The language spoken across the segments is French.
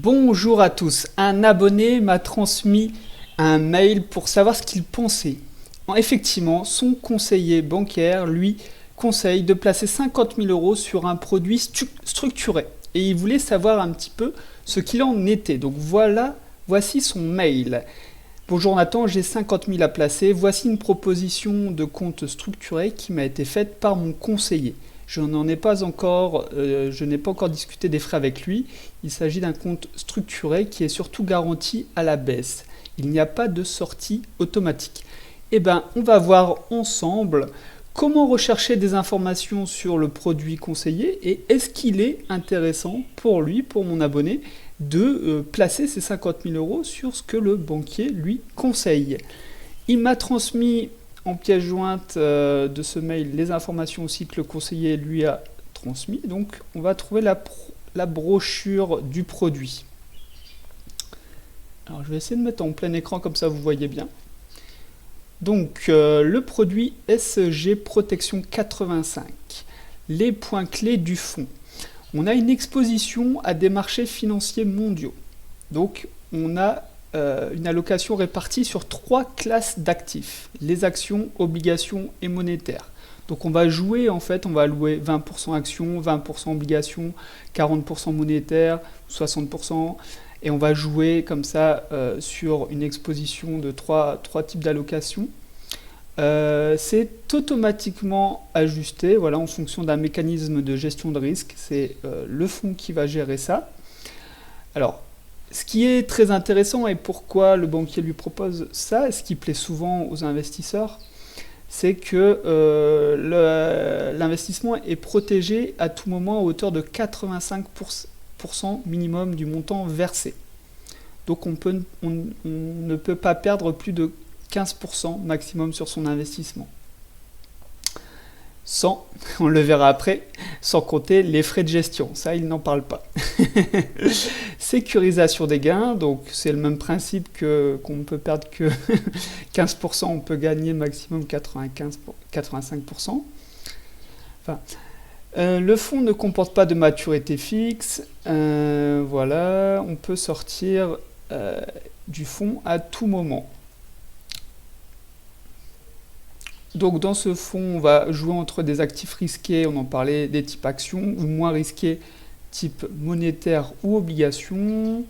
Bonjour à tous. Un abonné m'a transmis un mail pour savoir ce qu'il pensait. Effectivement, son conseiller bancaire lui conseille de placer 50 000 euros sur un produit structuré. Et il voulait savoir un petit peu ce qu'il en était. Donc voici son mail. Bonjour Nathan, j'ai 50 000 à placer. Voici une proposition de compte structuré qui m'a été faite par mon conseiller. Je n'ai pas encore discuté des frais avec lui. Il s'agit d'un compte structuré qui est surtout garanti à la baisse. Il n'y a pas de sortie automatique. Eh bien, on va voir ensemble comment rechercher des informations sur le produit conseillé et est-ce qu'il est intéressant pour lui, pour mon abonné, de placer ces 50 000 euros sur ce que le banquier lui conseille. Il m'a transmis en pièce jointe de ce mail les informations aussi que le conseiller lui a transmis. Donc on va trouver la brochure du produit. Alors je vais essayer de mettre en plein écran comme ça vous voyez bien. Donc le produit SG Protection 85. Les points clés du fonds. On a une exposition à des marchés financiers mondiaux. Donc on a une allocation répartie sur 3 classes d'actifs, les actions, obligations et monétaires. Donc on va jouer en fait, on va allouer 20% actions, 20% obligations, 40% monétaires, 60%, et on va jouer comme ça sur une exposition de 3 types d'allocations. C'est automatiquement ajusté voilà, en fonction d'un mécanisme de gestion de risque. C'est le fonds qui va gérer ça. Alors, ce qui est très intéressant et pourquoi le banquier lui propose ça, ce qui plaît souvent aux investisseurs, c'est que l'investissement est protégé à tout moment à hauteur de 85% minimum du montant versé. Donc on ne peut pas perdre plus de 15% maximum sur son investissement. On le verra après, sans compter les frais de gestion. Ça, il n'en parle pas. Sécurisation des gains, donc c'est le même principe qu'on ne peut perdre que 15%, on peut gagner maximum 85%. Enfin, le fonds ne comporte pas de maturité fixe. Voilà, on peut sortir du fonds à tout moment. Donc dans ce fonds, on va jouer entre des actifs risqués, on en parlait, des types actions, ou moins risqués, type monétaire ou obligation.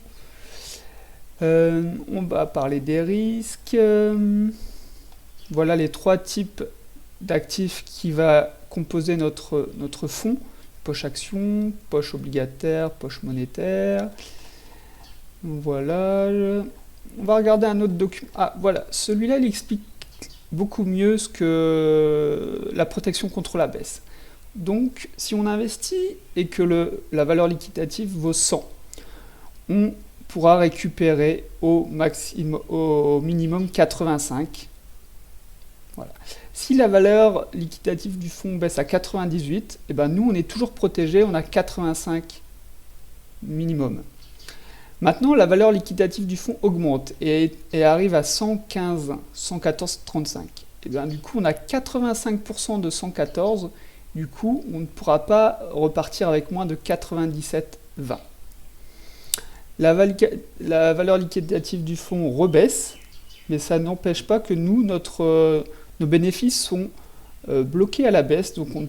On va parler des risques. Voilà les 3 types d'actifs qui va composer notre fonds. Poche action, poche obligataire, poche monétaire. Voilà. On va regarder un autre document. Ah voilà, celui-là il explique beaucoup mieux ce que la protection contre la baisse. Donc, si on investit et que la valeur liquidative vaut 100, on pourra récupérer au minimum 85. Voilà. Si la valeur liquidative du fonds baisse à 98, eh ben nous, on est toujours protégé, on a 85 minimum. Maintenant, la valeur liquidative du fonds augmente et arrive à 115, 114,35. Et bien, du coup, on a 85% de 114. Du coup, on ne pourra pas repartir avec moins de 97,20. La valeur liquidative du fonds rebaisse, mais ça n'empêche pas que nos bénéfices sont bloqués à la baisse, donc on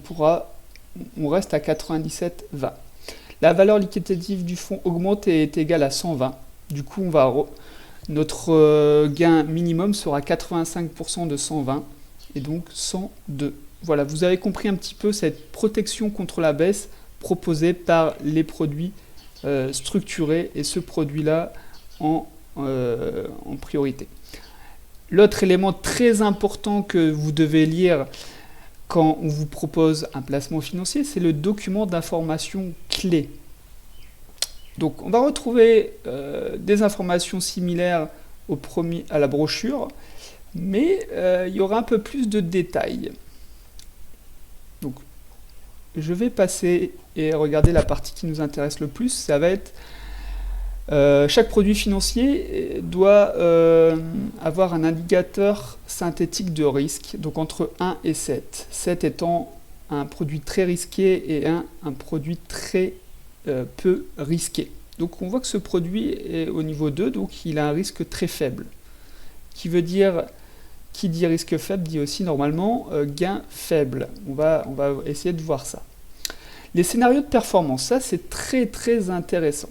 reste à 97,20. La valeur liquidative du fonds augmente et est égale à 120. Du coup, notre gain minimum sera 85% de 120 et donc 102. Voilà, vous avez compris un petit peu cette protection contre la baisse proposée par les produits structurés et ce produit-là en priorité. L'autre élément très important que vous devez lire quand on vous propose un placement financier, c'est le document d'information clé. Donc on va retrouver des informations similaires à la brochure, mais il y aura un peu plus de détails. Donc je vais passer et regarder la partie qui nous intéresse le plus, ça va être chaque produit financier doit avoir un indicateur synthétique de risque, donc entre 1 et 7. 7 étant un produit très risqué et un produit très peu risqué. Donc on voit que ce produit est au niveau 2, donc il a un risque très faible. Qui dit risque faible dit aussi normalement gain faible. On va essayer de voir ça. Les scénarios de performance, ça c'est très très intéressant.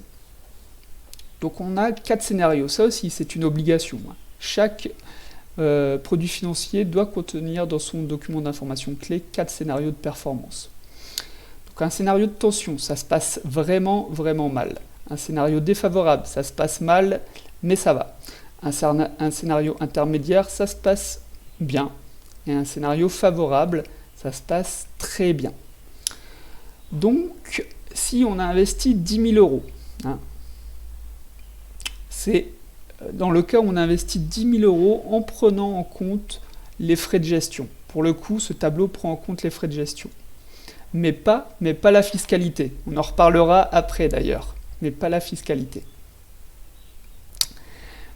Donc on a 4 scénarios, ça aussi c'est une obligation. Chaque produit financier doit contenir dans son document d'information clé 4 scénarios de performance. Donc un scénario de tension, ça se passe vraiment vraiment mal. Un scénario défavorable, ça se passe mal, mais ça va. Un scénario intermédiaire, ça se passe bien. Et un scénario favorable, ça se passe très bien. Donc, si on a investi 10 000 euros, c'est dans le cas où on investit 10 000 euros en prenant en compte les frais de gestion. Pour le coup, ce tableau prend en compte les frais de gestion. Mais pas la fiscalité. On en reparlera après d'ailleurs. Mais pas la fiscalité.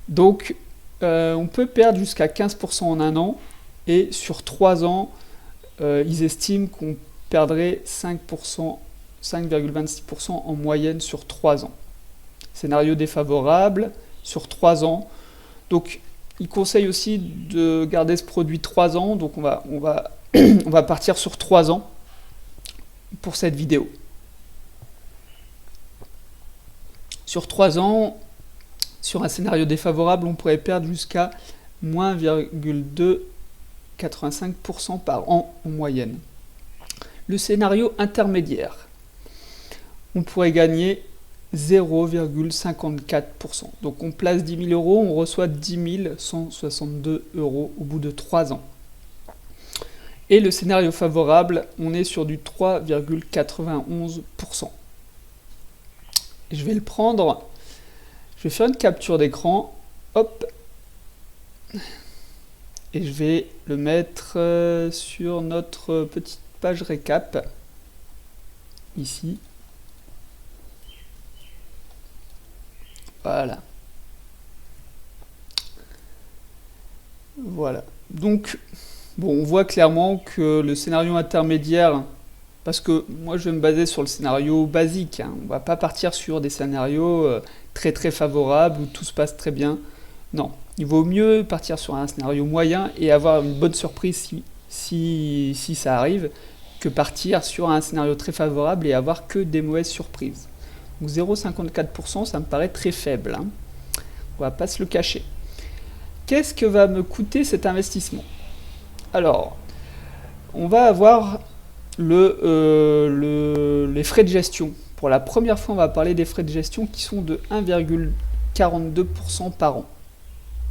Donc, on peut perdre jusqu'à 15% en un an. Et sur 3 ans, ils estiment qu'on perdrait 5,26% en moyenne sur 3 ans. Scénario défavorable sur 3 ans. Donc, il conseille aussi de garder ce produit 3 ans. Donc, on va partir sur 3 ans pour cette vidéo. Sur 3 ans, sur un scénario défavorable, on pourrait perdre jusqu'à moins 0,285% par an en moyenne. Le scénario intermédiaire, on pourrait gagner 0,54%. Donc on place 10 000 euros, on reçoit 10 162 euros au bout de 3 ans. Et le scénario favorable, on est sur du 3,91%. Je vais le prendre, je vais faire une capture d'écran, hop, et je vais le mettre sur notre petite page récap, ici. Voilà. Voilà. Donc, bon, on voit clairement que le scénario intermédiaire, parce que moi je vais me baser sur le scénario basique, on ne va pas partir sur des scénarios très très favorables où tout se passe très bien. Non, il vaut mieux partir sur un scénario moyen et avoir une bonne surprise si ça arrive, que partir sur un scénario très favorable et avoir que des mauvaises surprises. Donc 0,54%, ça me paraît très faible. On va pas se le cacher. Qu'est-ce que va me coûter cet investissement? Alors, on va avoir les frais de gestion. Pour la première fois, on va parler des frais de gestion qui sont de 1,42% par an.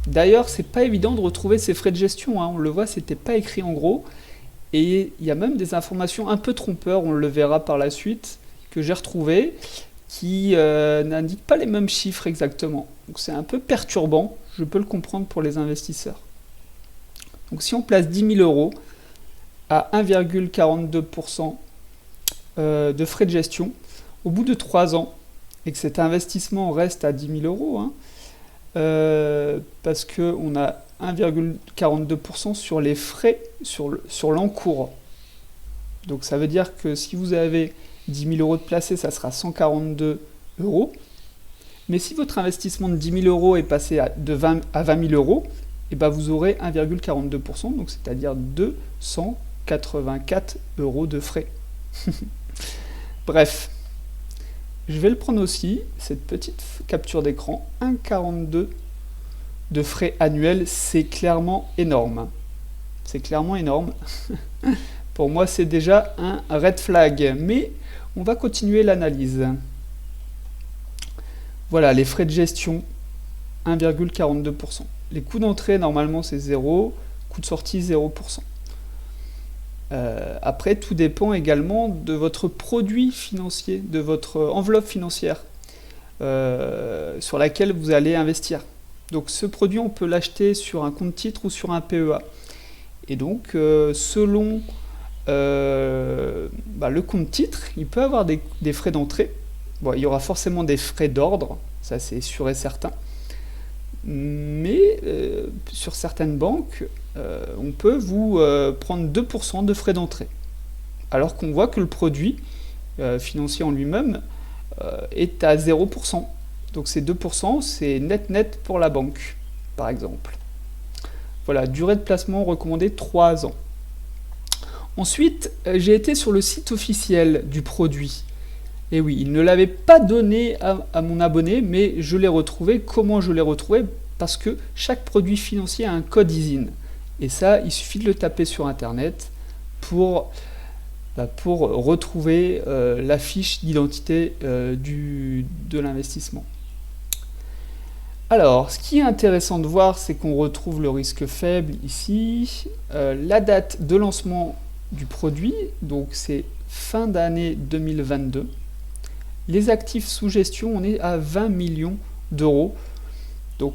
D'ailleurs, c'est pas évident de retrouver ces frais de gestion. On le voit, c'était pas écrit en gros. Et il y a même des informations un peu trompeurs, on le verra par la suite, que j'ai retrouvées, qui n'indiquent pas les mêmes chiffres exactement. Donc c'est un peu perturbant, je peux le comprendre pour les investisseurs. Donc si on place 10 000 euros à 1,42% de frais de gestion, au bout de 3 ans, et que cet investissement reste à 10 000 euros, parce qu'on a 1,42% sur les frais, sur l'encours. Donc ça veut dire que si vous avez 10 000 euros de placé, ça sera 142 euros. Mais si votre investissement de 10 000 euros est passé à 20 000 euros, et ben vous aurez 1,42%, donc c'est-à-dire 284 euros de frais. Bref, je vais le prendre aussi, cette petite capture d'écran, 1,42 de frais annuels, c'est clairement énorme. C'est clairement énorme. Pour moi, c'est déjà un red flag, mais on va continuer l'analyse. Voilà, les frais de gestion, 1,42%. Les coûts d'entrée, normalement, c'est 0, coût de sortie, 0%. Après, tout dépend également de votre produit financier, de votre enveloppe financière sur laquelle vous allez investir. Donc ce produit, on peut l'acheter sur un compte titre ou sur un PEA. Et donc, selon le compte titre, il peut avoir des frais d'entrée. Bon, il y aura forcément des frais d'ordre, ça c'est sûr et certain. Mais sur certaines banques, on peut vous prendre 2% de frais d'entrée. Alors qu'on voit que le produit financier en lui-même est à 0%. Donc ces 2%, c'est net pour la banque, par exemple. Voilà, durée de placement recommandée 3 ans. Ensuite, j'ai été sur le site officiel du produit. Et oui, il ne l'avait pas donné à mon abonné, mais je l'ai retrouvé. Comment je l'ai retrouvé? Parce que chaque produit financier a un code ISIN. Et ça, il suffit de le taper sur Internet pour retrouver la fiche d'identité de l'investissement. Alors, ce qui est intéressant de voir, c'est qu'on retrouve le risque faible ici, la date de lancement du produit, donc c'est fin d'année 2022. Les actifs sous gestion, on est à 20 millions d'euros. Donc,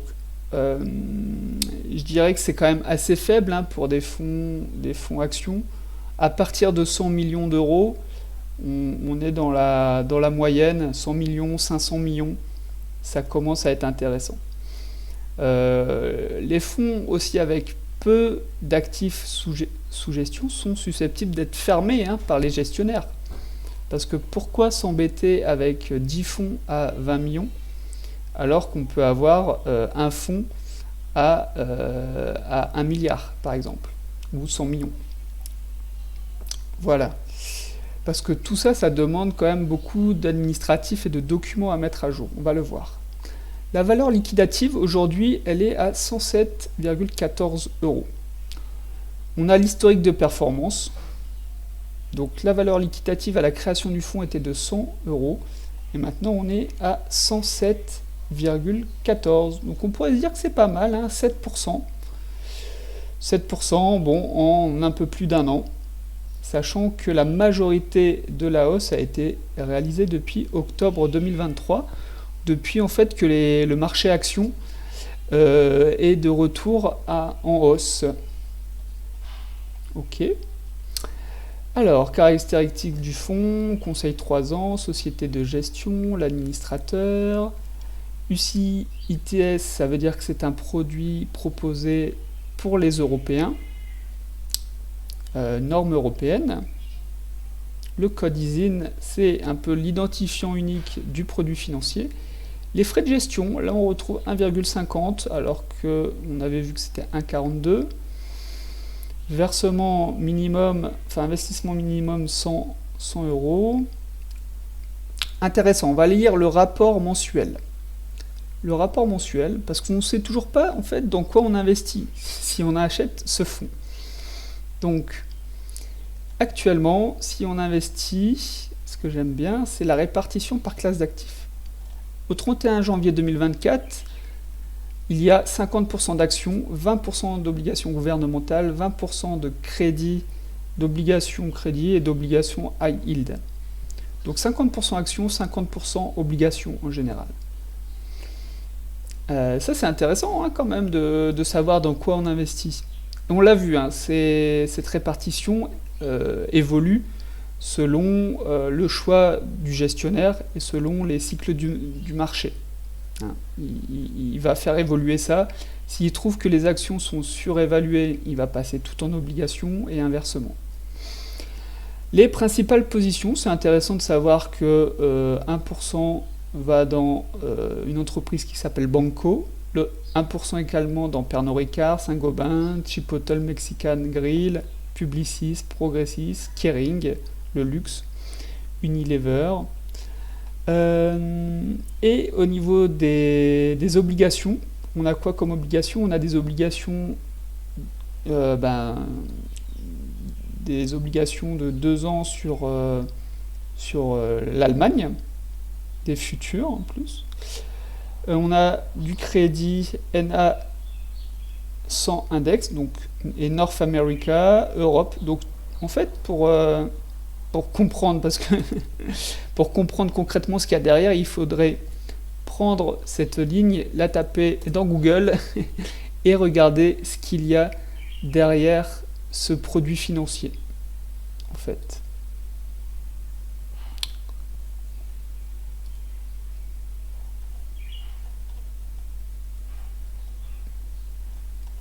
je dirais que c'est quand même assez faible hein, pour des fonds actions. À partir de 100 millions d'euros, on est dans la moyenne, 100 millions, 500 millions. Ça commence à être intéressant. Les fonds aussi avec peu d'actifs sous gestion sont susceptibles d'être fermés hein, par les gestionnaires. Parce que pourquoi s'embêter avec 10 fonds à 20 millions alors qu'on peut avoir un fonds à 1 milliard par exemple, ou 100 millions. Voilà. Parce que tout ça, ça demande quand même beaucoup d'administratifs et de documents à mettre à jour. On va le voir. La valeur liquidative, aujourd'hui, elle est à 107,14 euros. On a l'historique de performance. Donc la valeur liquidative à la création du fonds était de 100 euros. Et maintenant, on est à 107,14. Donc on pourrait se dire que c'est pas mal, hein, 7%. 7%, bon, en un peu plus d'1 an. Sachant que la majorité de la hausse a été réalisée depuis octobre 2023, depuis en fait que le marché action est de retour en hausse. Ok. Alors, caractéristiques du fonds, conseil 3 ans, société de gestion, l'administrateur. UCITS, ça veut dire que c'est un produit proposé pour les Européens. Normes européennes. Le code ISIN, c'est un peu l'identifiant unique du produit financier. Les frais de gestion, là on retrouve 1,50 alors qu'on avait vu que c'était 1,42. Versement minimum, enfin investissement minimum 100 euros. Intéressant, on va lire le rapport mensuel. Le rapport mensuel, parce qu'on ne sait toujours pas en fait dans quoi on investit si on achète ce fonds. Donc, actuellement, si on investit, ce que j'aime bien, c'est la répartition par classe d'actifs. Au 31 janvier 2024, il y a 50% d'actions, 20% d'obligations gouvernementales, 20% de crédit, d'obligations crédit et d'obligations high yield. Donc 50% actions, 50% obligations en général. Ça c'est intéressant hein, quand même de savoir dans quoi on investit. On l'a vu, hein, cette répartition évolue selon le choix du gestionnaire et selon les cycles du marché. Hein, il va faire évoluer ça. S'il trouve que les actions sont surévaluées, il va passer tout en obligation et inversement. Les principales positions, c'est intéressant de savoir que 1% va dans une entreprise qui s'appelle Banco, le 1% également dans Pernod Ricard, Saint-Gobain, Chipotle Mexican Grill, Publicis, Progressis, Kering, le luxe, Unilever. Et au niveau des obligations, on a quoi comme obligations? On a des obligations des obligations de 2 ans sur l'Allemagne, des futurs en plus. On a du crédit NA 100 index, donc, et North America, Europe. Donc en fait, pour comprendre, parce que pour comprendre concrètement ce qu'il y a derrière, il faudrait prendre cette ligne, la taper dans Google et regarder ce qu'il y a derrière ce produit financier, en fait.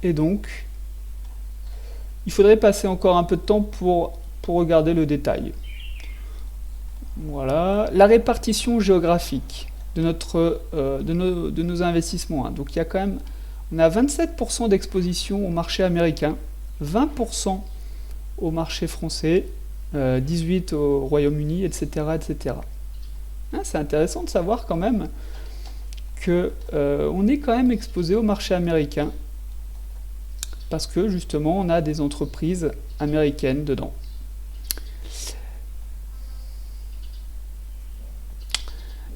Et donc, il faudrait passer encore un peu de temps pour regarder le détail. Voilà. La répartition géographique de, de nos investissements. Hein. Donc il y a quand même, on a 27% d'exposition au marché américain, 20% au marché français, 18% au Royaume-Uni, etc. etc. Hein, c'est intéressant de savoir quand même que on est quand même exposé au marché américain parce que justement on a des entreprises américaines dedans.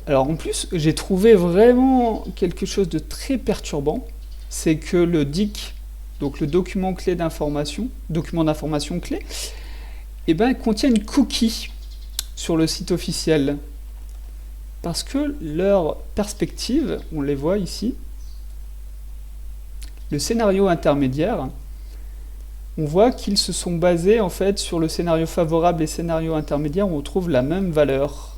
Alors en plus, j'ai trouvé vraiment quelque chose de très perturbant, c'est que le DIC, donc le document clé d'information, document d'information clé, eh ben, contient une cookie sur le site officiel. Parce que leur perspective, on les voit ici, le scénario intermédiaire, on voit qu'ils se sont basés en fait sur le scénario favorable et scénario intermédiaire où on trouve la même valeur.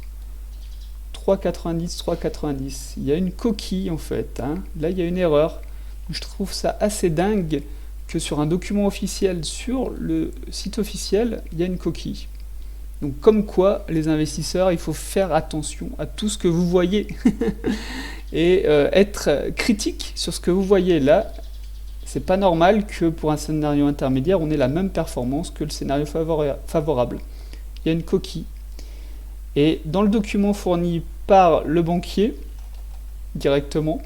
3,90, 3,90. Il y a une coquille en fait. Hein. Là, il y a une erreur. Je trouve ça assez dingue que sur un document officiel, sur le site officiel, il y a une coquille. Donc comme quoi, les investisseurs, il faut faire attention à tout ce que vous voyez et être critique sur ce que vous voyez. Là, c'est pas normal que pour un scénario intermédiaire, on ait la même performance que le scénario favorable. Il y a une coquille. Et dans le document fourni par le banquier, directement,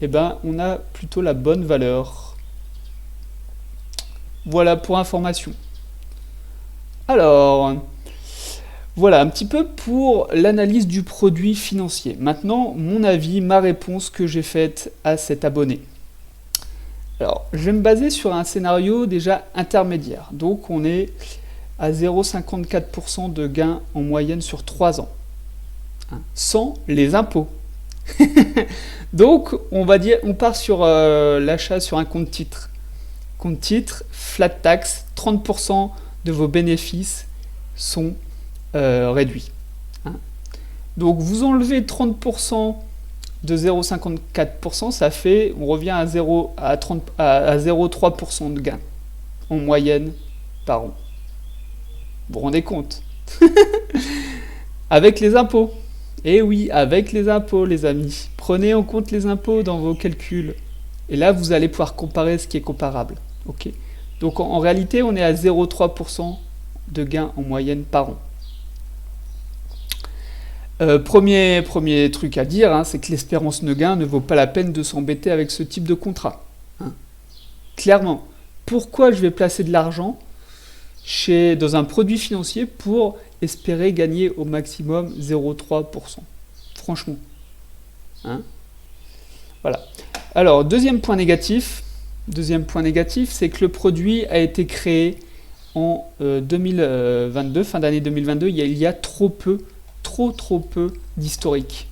eh ben, on a plutôt la bonne valeur. Voilà pour information. Alors, voilà un petit peu pour l'analyse du produit financier. Maintenant, mon avis, ma réponse que j'ai faite à cet abonné. Alors, je vais me baser sur un scénario déjà intermédiaire. Donc, on est à 0,54% de gain en moyenne sur 3 ans, hein, sans les impôts. Donc, on va dire, on part sur l'achat sur un compte titre. Compte titre, flat tax, 30% de vos bénéfices sont réduits. Hein. Donc, vous enlevez 30% de 0,54%, ça fait, on revient à 0,3% de gain en moyenne par an. Vous vous rendez compte? Avec les impôts. Eh oui, avec les impôts, les amis. Prenez en compte les impôts dans vos calculs. Et là, vous allez pouvoir comparer ce qui est comparable. Okay. Donc, en réalité, on est à 0,3% de gain en moyenne par an. Premier truc à dire, hein, c'est que l'espérance de gain ne vaut pas la peine de s'embêter avec ce type de contrat. Hein. Clairement. Pourquoi je vais placer de l'argent dans un produit financier pour espérer gagner au maximum 0,3%. Franchement. Hein, voilà. Alors, deuxième point négatif, c'est que le produit a été créé en 2022, fin d'année 2022. Il y a trop peu d'historique.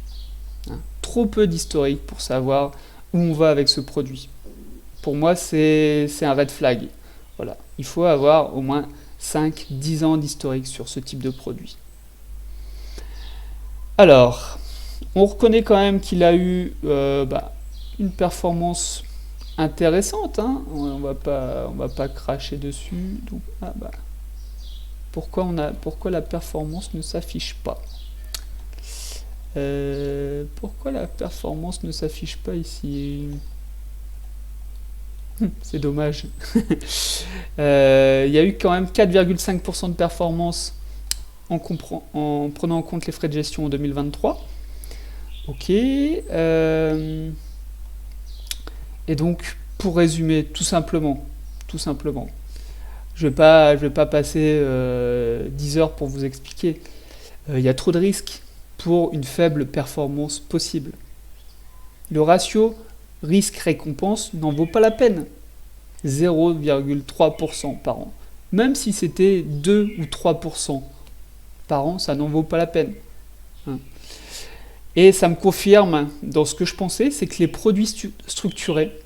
Hein, trop peu d'historique pour savoir où on va avec ce produit. Pour moi, c'est un red flag. Voilà. Il faut avoir au moins 5-10 ans d'historique sur ce type de produit. Alors, on reconnaît quand même qu'il a eu une performance intéressante. Hein. On va pas cracher dessus. Donc, pourquoi la performance ne s'affiche pas? Pourquoi la performance ne s'affiche pas ici? C'est dommage. Il y a eu quand même 4,5% de performance en prenant en compte les frais de gestion en 2023. Ok. Et donc, pour résumer, tout simplement, je vais pas passer 10 heures pour vous expliquer. Il y a trop de risques pour une faible performance possible. Le ratio risque-récompense n'en vaut pas la peine. 0,3% par an. Même si c'était 2 ou 3% par an, ça n'en vaut pas la peine. Hein. Et ça me confirme dans ce que je pensais, c'est que les produits structurés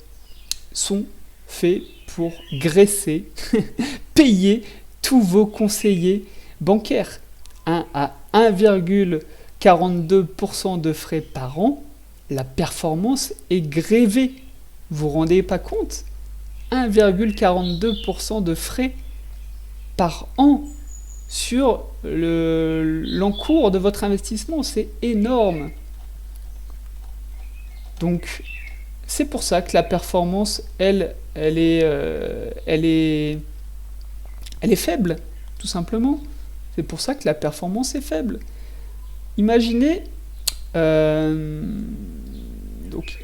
sont faits pour graisser, payer tous vos conseillers bancaires. À 1,42% de frais par an, la performance est grévée. Vous vous rendez pas compte? 1,42% de frais par an sur l'encours de votre investissement. C'est énorme. Donc, c'est pour ça que la performance, elle est faible, tout simplement. C'est pour ça que la performance est faible. Imaginez,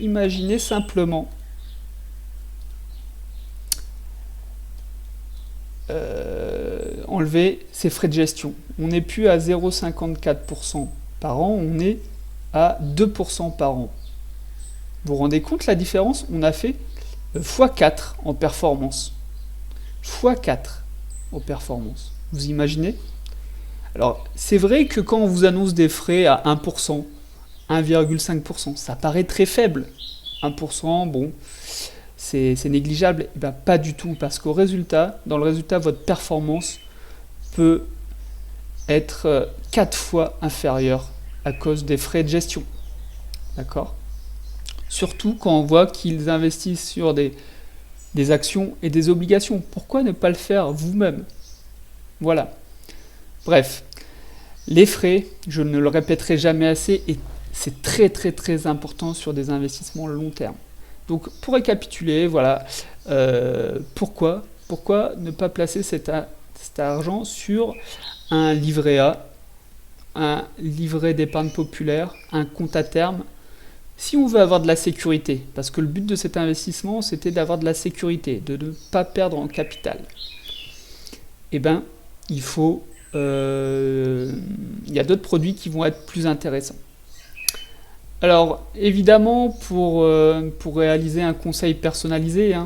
imaginez simplement enlever ces frais de gestion. On n'est plus à 0,54% par an, on est à 2% par an. Vous vous rendez compte la différence? On a fait x4 en performance. x4 en performance. Vous imaginez? Alors, c'est vrai que quand on vous annonce des frais à 1%, 1,5%, ça paraît très faible. 1%, bon, c'est négligeable. Et bien, pas du tout, parce qu'au résultat, dans le résultat, votre performance peut être 4 fois inférieure à cause des frais de gestion. D'accord? Surtout quand on voit qu'ils investissent sur des actions et des obligations. Pourquoi ne pas le faire vous-même? Voilà. Bref, les frais, je ne le répéterai jamais assez, et c'est très important sur des investissements long terme. Donc pour récapituler, voilà, pourquoi ne pas placer cet argent sur un livret A, un livret d'épargne populaire, un compte à terme, si on veut avoir de la sécurité, parce que le but de cet investissement, c'était d'avoir de la sécurité, de ne pas perdre en capital. Eh bien, il y a d'autres produits qui vont être plus intéressants. Alors, évidemment, pour réaliser un conseil personnalisé,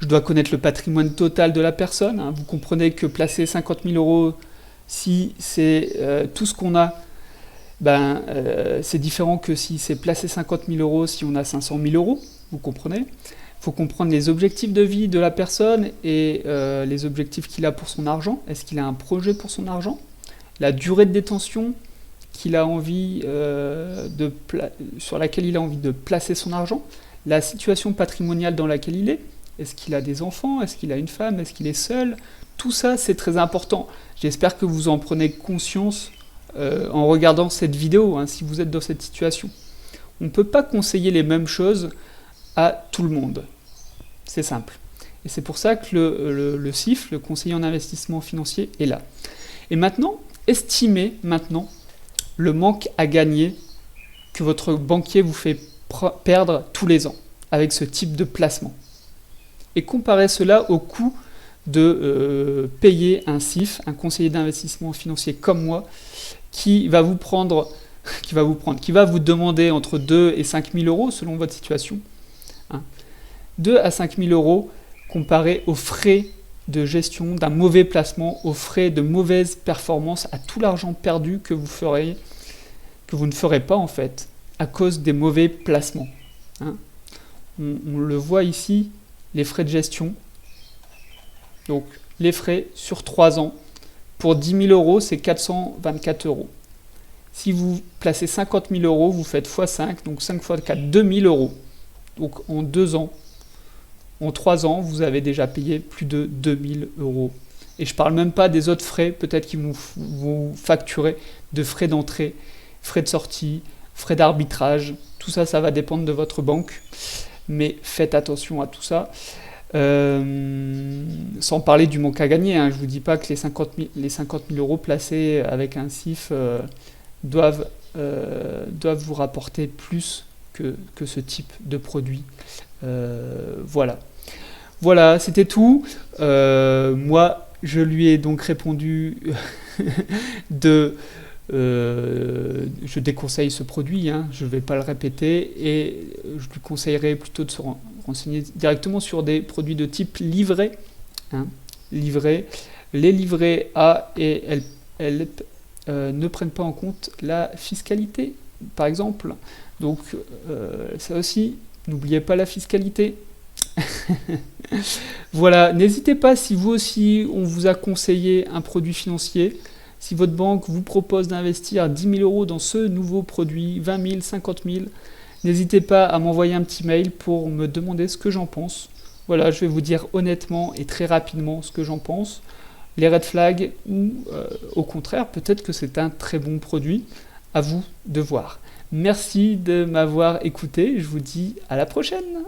je dois connaître le patrimoine total de la personne. Vous comprenez que placer 50 000 euros, si c'est tout ce qu'on a, c'est différent que si c'est placer 50 000 euros si on a 500 000 euros. Vous comprenez? Il faut comprendre les objectifs de vie de la personne et les objectifs qu'il a pour son argent. Est-ce qu'il a un projet pour son argent? La durée de détention qu'il a envie sur laquelle il a envie de placer son argent. La situation patrimoniale dans laquelle il est. Est-ce qu'il a des enfants? Est-ce qu'il a une femme? Est-ce qu'il est seul? Tout ça, c'est très important. J'espère que vous en prenez conscience en regardant cette vidéo, si vous êtes dans cette situation. On ne peut pas conseiller les mêmes choses à tout le monde. C'est simple. Et c'est pour ça que le CIF, le conseiller en investissement financier, est là. Et maintenant, estimez le manque à gagner que votre banquier vous fait perdre tous les ans avec ce type de placement. Et comparez cela au coût de payer un CIF, un conseiller d'investissement financier comme moi, qui va vous demander entre 2 et 5 000 euros selon votre situation. 2 à 5 000 euros comparé aux frais de gestion d'un mauvais placement, aux frais de mauvaise performance, à tout l'argent perdu que vous ne ferez pas en fait, à cause des mauvais placements. On le voit ici, les frais de gestion. Donc les frais sur 3 ans, pour 10 000 euros, c'est 424 euros. Si vous placez 50 000 euros, vous faites x5, donc 5 x 4, 2 000 euros. Donc en 2 ans, en 3 ans, vous avez déjà payé plus de 2 000 euros. Et je ne parle même pas des autres frais, peut-être qu'ils vont vous facturer de frais d'entrée, frais de sortie, frais d'arbitrage. Tout ça, ça va dépendre de votre banque. Mais faites attention à tout ça. Sans parler du manque à gagner. Je ne vous dis pas que les 50 000 euros placés avec un CIF doivent vous rapporter plus que ce type de produit. Voilà, c'était tout. Moi, je lui ai donc répondu je déconseille ce produit, je ne vais pas le répéter, et je lui conseillerais plutôt de se renseigner directement sur des produits de type livret. Les livrets A et LP ne prennent pas en compte la fiscalité, par exemple. Donc, ça aussi, n'oubliez pas la fiscalité. Voilà, n'hésitez pas si vous aussi, on vous a conseillé un produit financier. Si votre banque vous propose d'investir 10 000 euros dans ce nouveau produit, 20 000, 50 000, n'hésitez pas à m'envoyer un petit mail pour me demander ce que j'en pense. Voilà, je vais vous dire honnêtement et très rapidement ce que j'en pense. Les red flags ou au contraire, peut-être que c'est un très bon produit. À vous de voir. Merci de m'avoir écouté. Je vous dis à la prochaine.